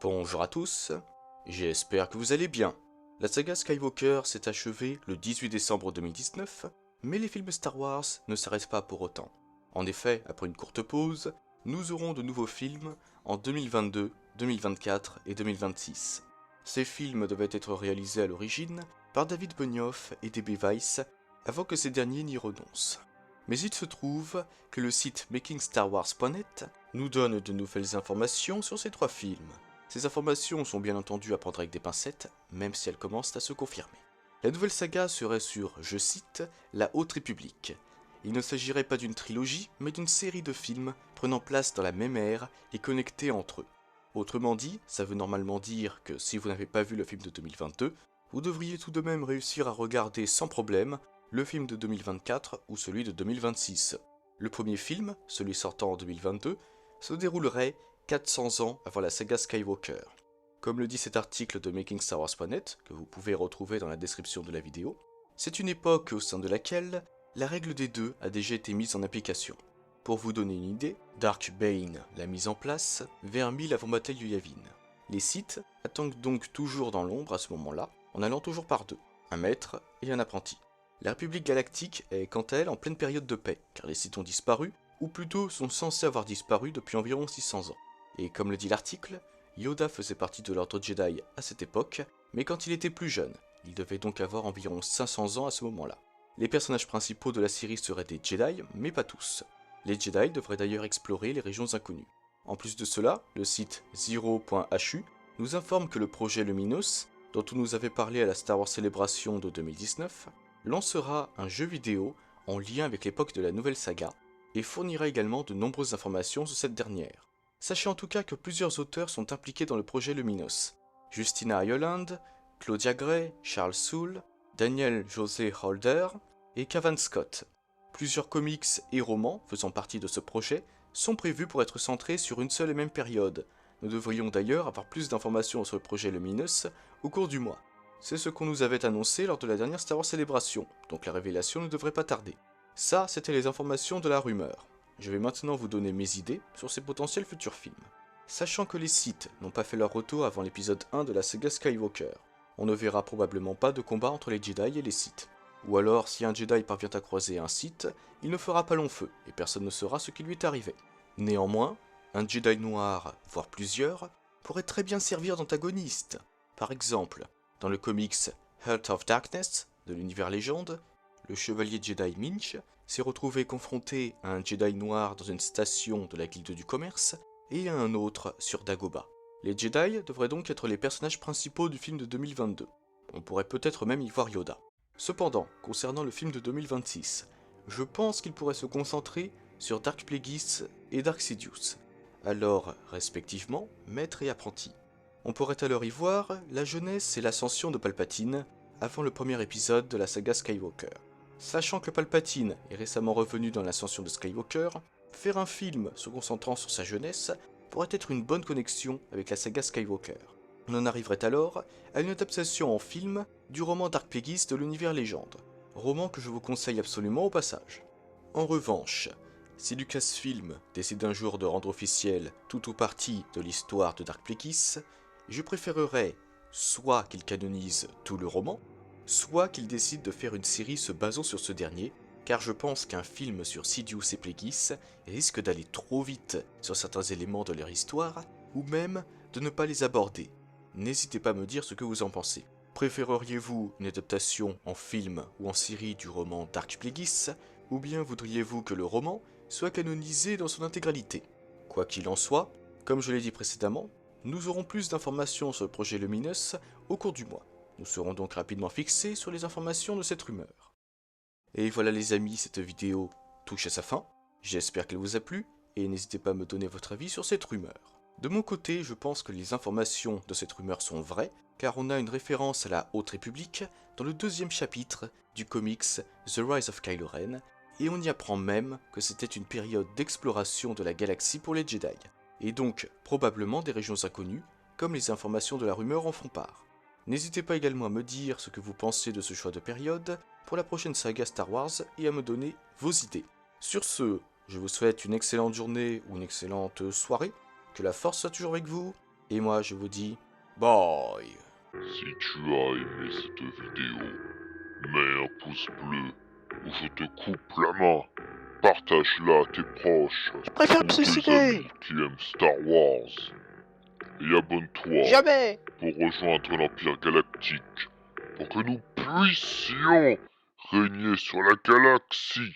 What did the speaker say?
Bonjour à tous, j'espère que vous allez bien. La saga Skywalker s'est achevée le 18 décembre 2019, mais les films Star Wars ne s'arrêtent pas pour autant. En effet, après une courte pause, nous aurons de nouveaux films en 2022, 2024 et 2026. Ces films devaient être réalisés à l'origine par David Benioff et D.B. Weiss avant que ces derniers n'y renoncent. Mais il se trouve que le site MakingStarWars.net nous donne de nouvelles informations sur ces trois films. Ces informations sont bien entendu à prendre avec des pincettes, même si elles commencent à se confirmer. La nouvelle saga serait sur, je cite, la Haute République. Il ne s'agirait pas d'une trilogie, mais d'une série de films prenant place dans la même ère et connectés entre eux. Autrement dit, ça veut normalement dire que si vous n'avez pas vu le film de 2022, vous devriez tout de même réussir à regarder sans problème le film de 2024 ou celui de 2026. Le premier film, celui sortant en 2022, se déroulerait 400 ans avant la saga Skywalker. Comme le dit cet article de MakingStarWars.net, que vous pouvez retrouver dans la description de la vidéo, c'est une époque au sein de laquelle la règle des deux a déjà été mise en application. Pour vous donner une idée, Dark Bane l'a mise en place vers 1000 avant bataille de Yavin. Les Sith attendent donc toujours dans l'ombre à ce moment-là, en allant toujours par deux, un maître et un apprenti. La République Galactique est quant à elle en pleine période de paix, car les Sith ont disparu, ou plutôt sont censés avoir disparu depuis environ 600 ans. Et comme le dit l'article, Yoda faisait partie de l'ordre Jedi à cette époque, mais quand il était plus jeune, il devait donc avoir environ 500 ans à ce moment-là. Les personnages principaux de la série seraient des Jedi, mais pas tous. Les Jedi devraient d'ailleurs explorer les régions inconnues. En plus de cela, le site Zero.hu nous informe que le projet Luminous, dont on nous avait parlé à la Star Wars Celebration de 2019, lancera un jeu vidéo en lien avec l'époque de la nouvelle saga, et fournira également de nombreuses informations sur cette dernière. Sachez en tout cas que plusieurs auteurs sont impliqués dans le projet Luminous. Justina Ireland, Claudia Gray, Charles Soule, Daniel José Holder et Cavan Scott. Plusieurs comics et romans faisant partie de ce projet sont prévus pour être centrés sur une seule et même période. Nous devrions d'ailleurs avoir plus d'informations sur le projet Luminous au cours du mois. C'est ce qu'on nous avait annoncé lors de la dernière Star Wars Célébration, donc la révélation ne devrait pas tarder. Ça, c'était les informations de la rumeur. Je vais maintenant vous donner mes idées sur ces potentiels futurs films. Sachant que les Sith n'ont pas fait leur retour avant l'épisode 1 de la saga Skywalker, on ne verra probablement pas de combat entre les Jedi et les Sith. Ou alors, si un Jedi parvient à croiser un Sith, il ne fera pas long feu, et personne ne saura ce qui lui est arrivé. Néanmoins, un Jedi noir, voire plusieurs, pourrait très bien servir d'antagoniste. Par exemple, dans le comics Heart of Darkness de l'univers légende, le chevalier Jedi Minch s'est retrouvé confronté à un Jedi noir dans une station de la Guilde du Commerce et à un autre sur Dagobah. Les Jedi devraient donc être les personnages principaux du film de 2022. On pourrait peut-être même y voir Yoda. Cependant, concernant le film de 2026, je pense qu'il pourrait se concentrer sur Dark Plagueis et Dark Sidious, alors respectivement maître et apprenti. On pourrait alors y voir la jeunesse et l'ascension de Palpatine avant le premier épisode de la saga Skywalker. Sachant que Palpatine est récemment revenu dans l'ascension de Skywalker, faire un film se concentrant sur sa jeunesse pourrait être une bonne connexion avec la saga Skywalker. On en arriverait alors à une adaptation en film du roman Dark Plagueis de l'univers légende, roman que je vous conseille absolument au passage. En revanche, si Lucasfilm décide un jour de rendre officiel tout ou partie de l'histoire de Dark Plagueis, je préférerais soit qu'il canonise tout le roman, soit qu'il décide de faire une série se basant sur ce dernier, car je pense qu'un film sur Sidious et Plagueis risque d'aller trop vite sur certains éléments de leur histoire, ou même de ne pas les aborder. N'hésitez pas à me dire ce que vous en pensez. Préféreriez-vous une adaptation en film ou en série du roman Dark Plagueis, ou bien voudriez-vous que le roman soit canonisé dans son intégralité? Quoi qu'il en soit, comme je l'ai dit précédemment, nous aurons plus d'informations sur le projet Luminous au cours du mois. Nous serons donc rapidement fixés sur les informations de cette rumeur. Et voilà les amis, cette vidéo touche à sa fin. J'espère qu'elle vous a plu, et n'hésitez pas à me donner votre avis sur cette rumeur. De mon côté, je pense que les informations de cette rumeur sont vraies, car on a une référence à la Haute République dans le deuxième chapitre du comics The Rise of Kylo Ren, et on y apprend même que c'était une période d'exploration de la galaxie pour les Jedi, et donc probablement des régions inconnues, comme les informations de la rumeur en font part. N'hésitez pas également à me dire ce que vous pensez de ce choix de période pour la prochaine saga Star Wars et à me donner vos idées. Sur ce, je vous souhaite une excellente journée ou une excellente soirée, que la force soit toujours avec vous, Et moi je vous dis bye. Si tu as aimé cette vidéo, mets un pouce bleu ou je te coupe la main. Partage-la à tes proches Je préfère me ou tes suicider. amis qui aiment Star Wars. Et abonne-toi Jamais. pour rejoindre l'Empire Galactique pour que nous puissions régner sur la galaxie.